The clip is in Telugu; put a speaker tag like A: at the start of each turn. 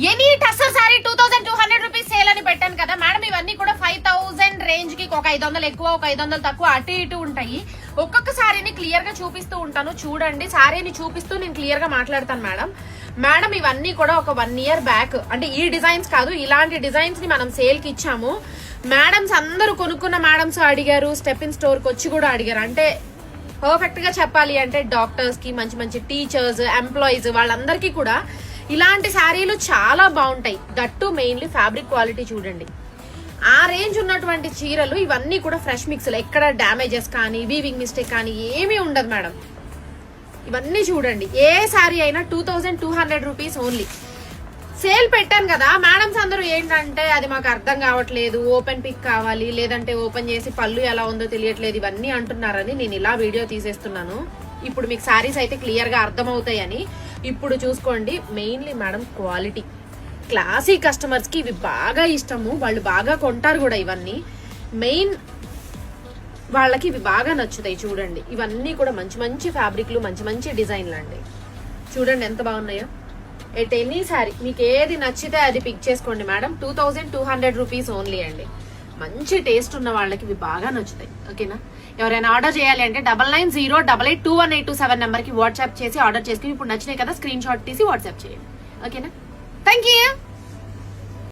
A: Any tussar sorry 2200 rupees sale అని పెట్టాను కదా మేడం. ఇవన్నీ కూడా 5000 రేంజ్ కి ఒక 500 ఎక్కువ ఒక 500 తక్కువ అటు ఇటు ఉంటాయి. ఒక్కొక్క సారీని క్లియర్ గా చూపిస్తూ ఉంటాను చూడండి. సారీని చూపిస్తూ నేను క్లియర్ గా మాట్లాడతాను మేడం. మేడం ఇవన్నీ కూడా ఒక 1 ఇయర్ బ్యాక్ అంటే ఈ డిజైన్స్ కాదు, ఇలాంటి డిజైన్స్ ని మనం సేల్ కి ఇచ్చాము. మేడమ్స్ అందరూ కొనుక్కున్న మేడమ్స్ అడిగారు, స్టెప్ ఇన్ స్టోర్ కి వచ్చి కూడా అడిగారు. అంటే పర్ఫెక్ట్ గా చెప్పాలి అంటే డాక్టర్స్ కి, మంచి మంచి టీచర్స్, ఎంప్లాయీస్ వాళ్ళందరికీ కూడా ఇలాంటి శారీలు చాలా బాగుంటాయి. దట్టు మెయిన్లీ ఫ్యాబ్రిక్ క్వాలిటీ చూడండి. ఆ రేంజ్ ఉన్నటువంటి చీరలు ఇవన్నీ కూడా ఫ్రెష్ మిక్స్లు, ఎక్కడ డ్యామేజెస్ కానీ వీవింగ్ మిస్టేక్ కానీ ఏమీ ఉండదు మేడం. ఇవన్నీ చూడండి. ఏ శారీ అయినా 2200 రూపీస్ ఓన్లీ. సేల్ పెట్టాను కదా మేడమ్స్ అందరూ ఏంటంటే అది మాకు అర్థం కావట్లేదు, ఓపెన్ పిక్ కావాలి, లేదంటే ఓపెన్ చేసి పళ్ళు ఎలా ఉందో తెలియట్లేదు, ఇవన్నీ అంటున్నారని నేను ఇలా వీడియో తీసేస్తున్నాను. ఇప్పుడు మీకు శారీస్ అయితే క్లియర్ గా అర్థమవుతాయని. ఇప్పుడు చూసుకోండి. Mainly madam quality, classy customers కి ఇవి బాగా ఇష్టము, వాళ్ళు బాగా కొంటారు కూడా. ఇవన్నీ మెయిన్ వాళ్ళకి ఇవి బాగా నచ్చుతాయి. చూడండి ఇవన్నీ కూడా మంచి మంచి ఫ్యాబ్రిక్లు, మంచి మంచి డిజైన్లు అండి. చూడండి ఎంత బాగున్నాయో. ఎట్ ఎనీ సారీ మీకు ఏది నచ్చితే అది పిక్ చేసుకోండి మేడం. 2200 రూపీస్ ఓన్లీ అండి. మంచి టేస్ట్ ఉన్న వాళ్ళకి ఇవి బాగా నచ్చుతాయి. ఓకేనా? ఎవరైనా ఆర్డర్ చేయాలి అంటే 9908821827 నెంబర్ కి వాట్సాప్ చేసి ఆర్డర్ చేసుకుని ఇప్పుడు నచ్చినాయి కదా స్క్రీన్ షాట్ తీసి వాట్సాప్ చేయండి. ఓకేనా? Thank you.